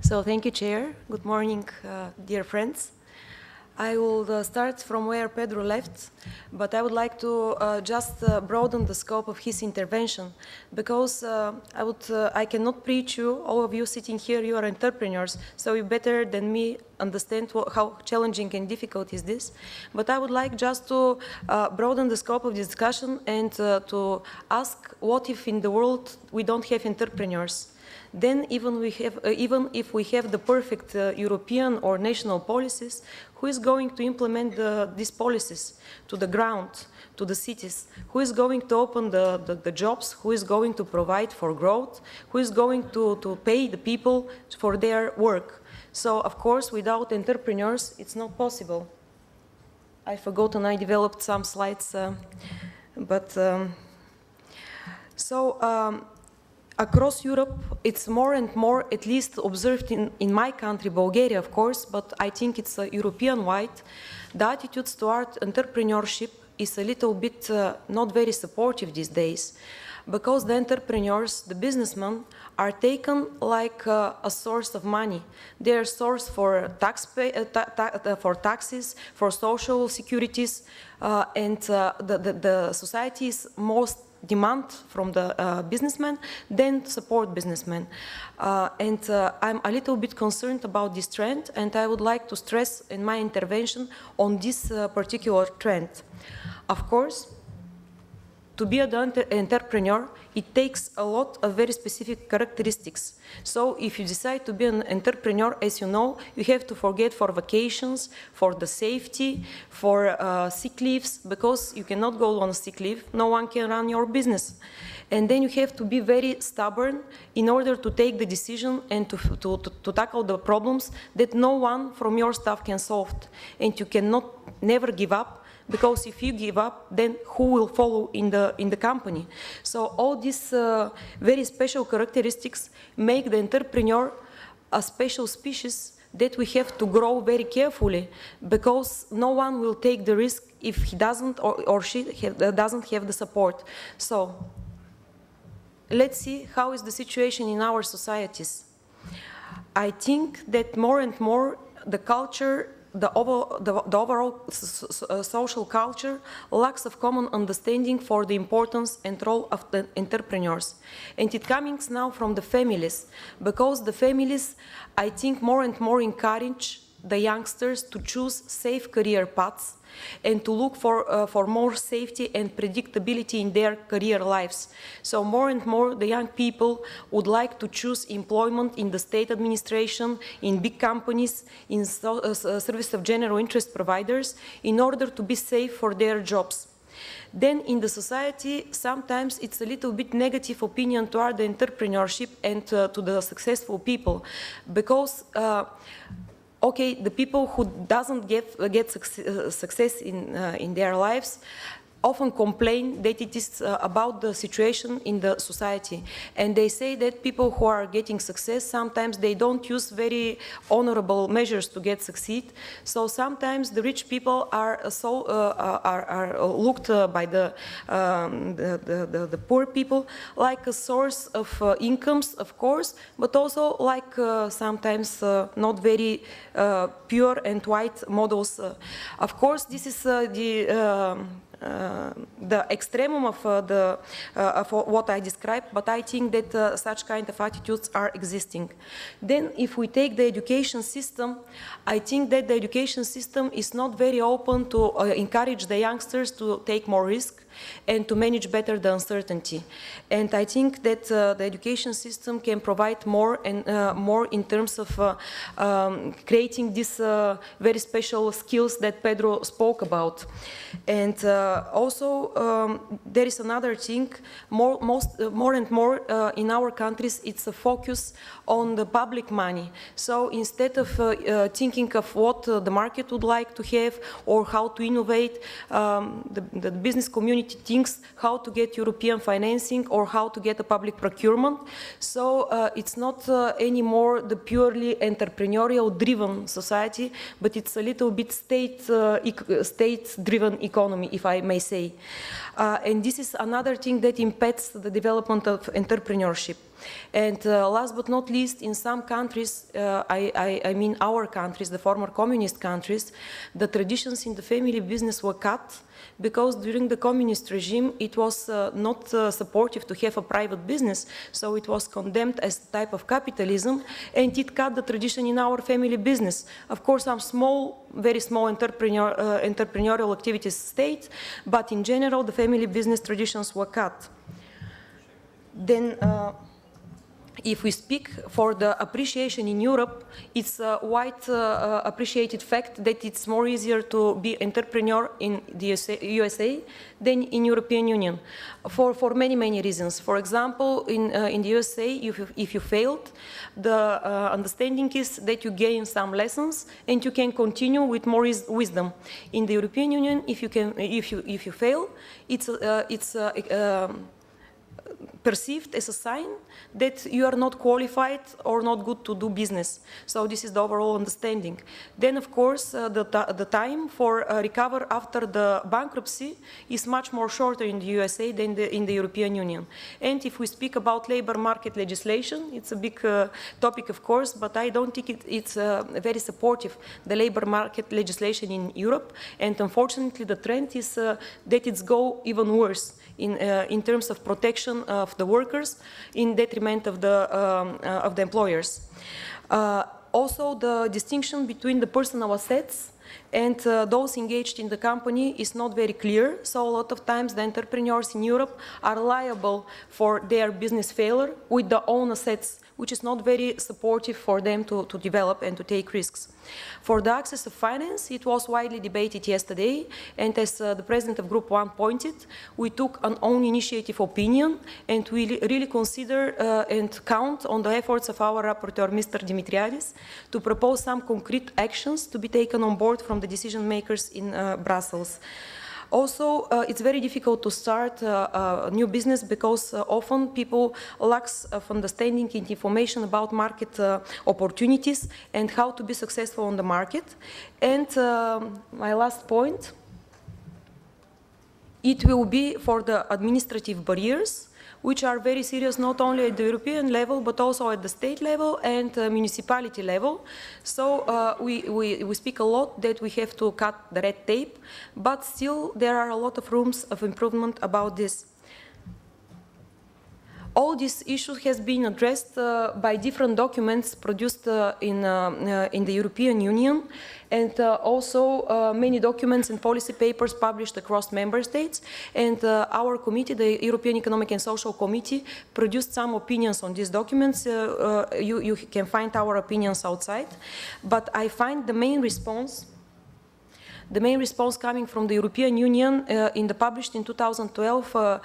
So thank you, Chair. Good morning, dear friends. I will start from where Pedro left, but I would like to just broaden the scope of his intervention, because I cannot preach you, all of you sitting here, you are entrepreneurs, so you better than me understand how challenging and difficult is this. But I would like just to broaden the scope of the discussion and to ask, what if in the world we don't have entrepreneurs? Then even if we have the perfect European or national policies, who is going to implement these policies to the ground, to the cities? Who is going to open the jobs? Who is going to provide for growth? Who is going to pay the people for their work? So, of course, without entrepreneurs, it's not possible. I forgot and I developed some slides, across Europe, it's more and more, at least observed in my country, Bulgaria, of course, but I think it's European-wide, the attitudes toward entrepreneurship is a little bit not very supportive these days, because the entrepreneurs, the businessmen, are taken like a source of money. They are a source for taxes, for social securities, and the society's most demand from the businessmen, then support businessmen. I'm a little bit concerned about this trend, and I would like to stress in my intervention on this particular trend. Of course, to be an entrepreneur, it takes a lot of very specific characteristics. So if you decide to be an entrepreneur, as you know, you have to forget for vacations, for the safety, for sick leaves, because you cannot go on a sick leave, no one can run your business. And then you have to be very stubborn in order to take the decision and to tackle the problems that no one from your staff can solve. And you cannot never give up, because if you give up, then who will follow in the company? So all these very special characteristics make the entrepreneur a special species that we have to grow very carefully, because no one will take the risk if he doesn't or she doesn't have the support. So let's see how is the situation in our societies. I think that more and more the culture, the overall social culture lacks of common understanding for the importance and role of the entrepreneurs. And it comes now from the families, because the families, I think, more and more encourage the youngsters to choose safe career paths and to look for more safety and predictability in their career lives. So more and more the young people would like to choose employment in the state administration, in big companies, in service of general interest providers, in order to be safe for their jobs. Then in the society, sometimes it's a little bit negative opinion toward the entrepreneurship and to the successful people, because okay, the people who doesn't get success in their lives often complain that it is about the situation in the society. And they say that people who are getting success, sometimes they don't use very honorable measures to get succeed. So sometimes the rich people are looked by the poor people like a source of incomes, of course, but also like sometimes not very pure and white models. Of course, this is the extremum of what I described, but I think that such kind of attitudes are existing. Then if we take the education system, I think that the education system is not very open to encourage the youngsters to take more risk and to manage better the uncertainty. And I think that the education system can provide more and more in terms of creating these very special skills that Pedro spoke about. And also there is another thing, more and more in our countries, it's a focus on the public money. So instead of thinking of what the market would like to have or how to innovate, the business community thinks how to get European financing or how to get a public procurement. So it's not anymore the purely entrepreneurial-driven society, but it's a little bit state-driven economy, if I may say. And this is another thing that impedes the development of entrepreneurship. And last but not least, in some countries, I mean our countries, the former communist countries, the traditions in the family business were cut because during the communist regime it was not supportive to have a private business, so it was condemned as a type of capitalism, and it cut the tradition in our family business. Of course, some small, very small entrepreneurial activities stayed, but in general the family business traditions were cut. Then, if we speak for the appreciation in Europe, it's a wide appreciated fact that it's more easier to be entrepreneur in the USA than in European Union, for many reasons. For example, in the USA, if you failed, the understanding is that you gain some lessons and you can continue with more wisdom. In the European Union, if you fail, it's perceived as a sign that you are not qualified or not good to do business. So this is the overall understanding. Then, of course, the time for recover after the bankruptcy is much more shorter in the USA than in the European Union. And if we speak about labor market legislation, it's a big topic, of course, but I don't think it's very supportive, the labor market legislation in Europe. And unfortunately, the trend is that it's go even worse in terms of protection of the workers in detriment of the employers. Also, the distinction between the personal assets and those engaged in the company is not very clear. So a lot of times the entrepreneurs in Europe are liable for their business failure with their own assets, which is not very supportive for them to develop and to take risks. For the access of finance, it was widely debated yesterday, and as the president of Group 1 pointed, we took an own initiative opinion, and we really consider and count on the efforts of our rapporteur, Mr. Dimitriadis, to propose some concrete actions to be taken on board from the decision makers in Brussels. Also, it's very difficult to start a new business because often people lack of understanding and information about market opportunities and how to be successful on the market. And my last point, it will be for the administrative barriers, which are very serious not only at the European level, but also at the state level and municipality level. So we speak a lot that we have to cut the red tape, but still there are a lot of rooms of improvement about this. All these issues has been addressed by different documents produced in the European Union, and also many documents and policy papers published across member states. And our committee, the European Economic and Social Committee, produced some opinions on these documents. You can find our opinions outside. But I find the main response coming from the European Union in the published in 2012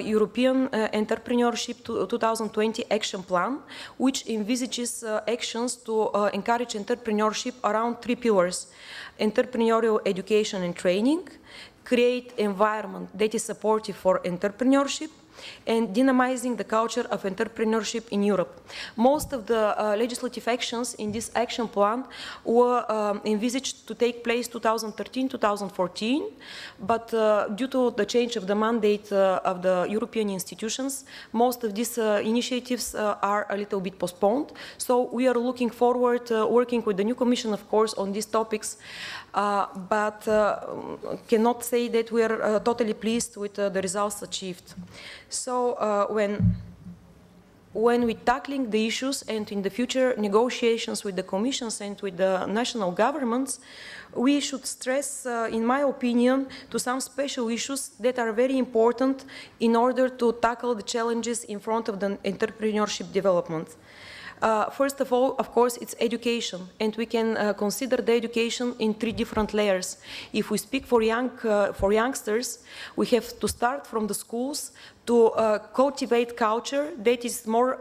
European Entrepreneurship 2020 Action Plan, which envisages actions to encourage entrepreneurship around 3 pillars: entrepreneurial education and training, create environment that is supportive for entrepreneurship, and dynamizing the culture of entrepreneurship in Europe. Most of the legislative actions in this action plan were envisaged to take place 2013-2014, but due to the change of the mandate of the European institutions, most of these initiatives are a little bit postponed. So we are looking forward working with the new Commission, of course, on these topics, but cannot say that we are totally pleased with the results achieved. So when we're tackling the issues and in the future negotiations with the commissions and with the national governments, we should stress, in my opinion, to some special issues that are very important in order to tackle the challenges in front of the entrepreneurship development. First of all, of course, it's education, and we can consider the education in 3 different layers. If we speak for youngsters, we have to start from the schools to cultivate culture that is more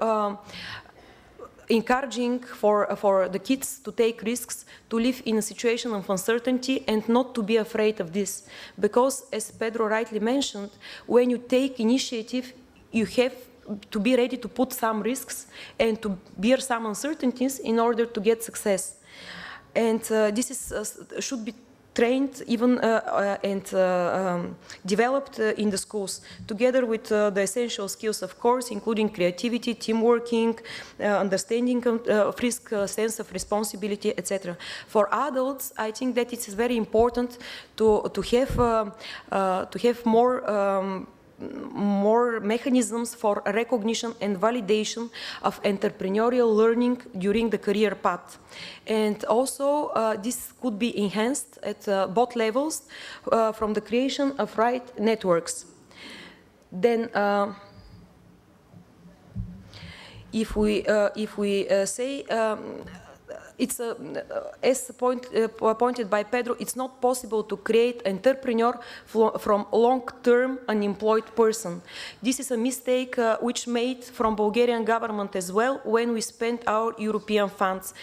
encouraging for the kids to take risks, to live in a situation of uncertainty and not to be afraid of this. Because, as Pedro rightly mentioned, when you take initiative, you have to be ready to put some risks and to bear some uncertainties in order to get success. And this is, should be trained even and developed in the schools, together with the essential skills, of course, including creativity, teamworking, understanding of risk, sense of responsibility, etc. For adults, I think that it is very important to have more mechanisms for recognition and validation of entrepreneurial learning during the career path. And also, this could be enhanced at both levels from the creation of right networks. Then, if we say, it's as pointed by Pedro, it's not possible to create entrepreneur from long-term unemployed person. This is a mistake which made from Bulgarian government as well when we spent our European funds.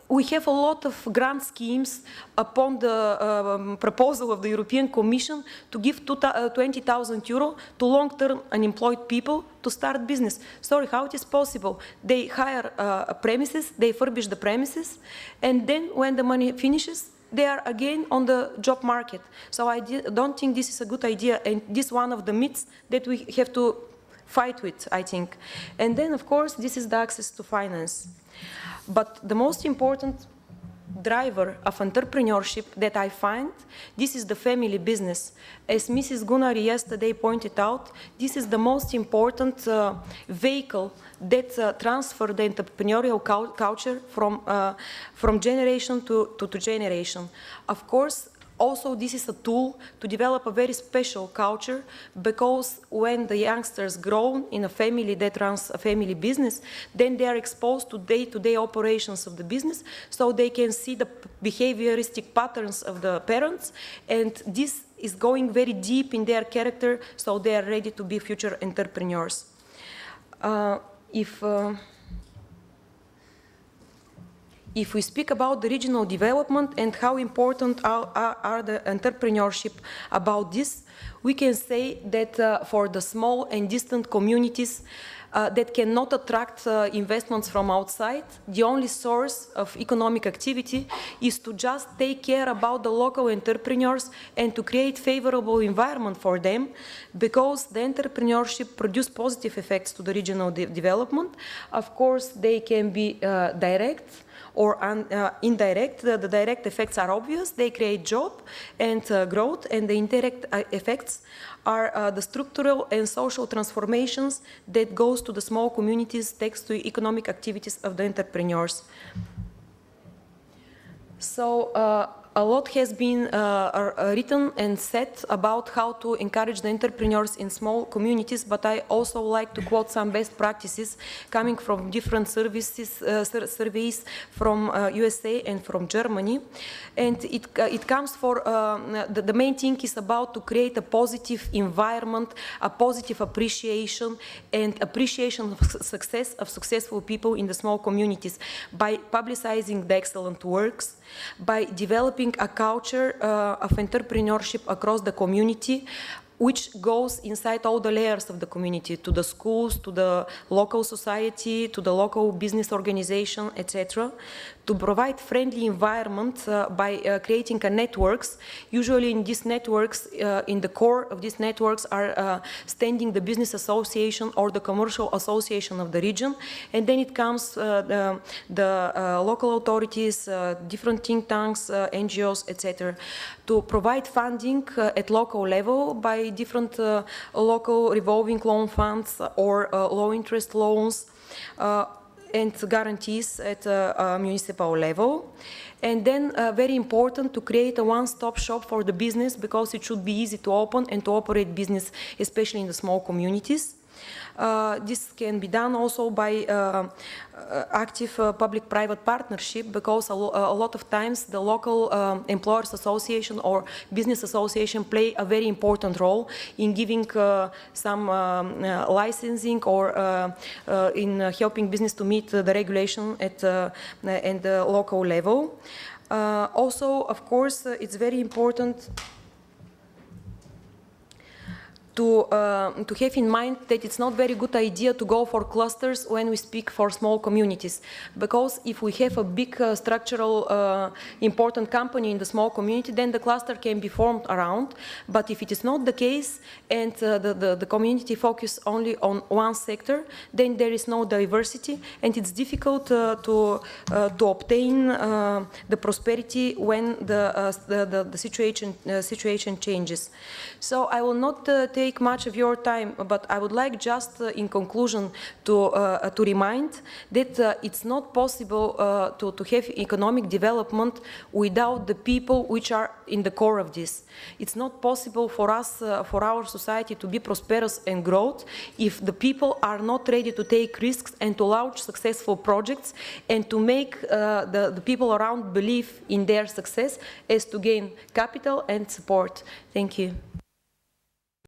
We have a lot of grant schemes upon the proposal of the European Commission to give 20,000 euro to long-term unemployed people to start business. Sorry, how it is possible? They hire premises, they furbish the premises, and then when the money finishes, they are again on the job market. So I don't think this is a good idea, and this is one of the myths that we have to fight with, I think. And then, of course, this is the access to finance. But the most important driver of entrepreneurship that I find, this is the family business. As Mrs. Gunnar yesterday pointed out, this is the most important vehicle that transfers the entrepreneurial culture from generation to generation. Of course, also, this is a tool to develop a very special culture, because when the youngsters grow in a family that runs a family business, then they are exposed to day-to-day operations of the business, so they can see the behavioristic patterns of the parents, and this is going very deep in their character, so they are ready to be future entrepreneurs. If we speak about the regional development and how important are the entrepreneurship about this, we can say that for the small and distant communities that cannot attract investments from outside, the only source of economic activity is to just take care about the local entrepreneurs and to create favorable environment for them, because the entrepreneurship produce positive effects to the regional development. Of course, they can be direct or indirect. The direct effects are obvious. They create job and growth, and the indirect effects are the structural and social transformations that goes to the small communities thanks to economic activities of the entrepreneurs. So a lot has been written and said about how to encourage the entrepreneurs in small communities, but I also like to quote some best practices coming from different surveys from USA and from Germany. And it comes for, the main thing is about to create a positive environment, a positive appreciation, and appreciation of success of successful people in the small communities by publicizing the excellent works, by developing a culture of entrepreneurship across the community, which goes inside all the layers of the community, to the schools, to the local society, to the local business organization, etc., to provide friendly environment by creating networks. Usually in these networks, in the core of these networks are standing the business association or the commercial association of the region, and then it comes the local authorities, different think tanks, NGOs, etc., to provide funding at local level by different local revolving loan funds or low interest loans and guarantees at municipal level. And then very important to create a one-stop shop for the business, because it should be easy to open and to operate business, especially in the small communities. This can be done also by active public-private partnership, because a lot of times the local employers association or business association play a very important role in giving some licensing or in helping business to meet the regulation at the local level. Also, of course, it's very important to have in mind that it's not very good idea to go for clusters when we speak for small communities, because if we have a big structural important company in the small community, then the cluster can be formed around. But if it is not the case and the community focus only on one sector, then there is no diversity, and it's difficult to obtain the prosperity when the situation changes. So I will not take much of your time, but I would like just in conclusion to remind that it's not possible to have economic development without the people which are in the core of this. It's not possible for us, for our society to be prosperous and growth if the people are not ready to take risks and to launch successful projects and to make the people around believe in their success as to gain capital and support. Thank you.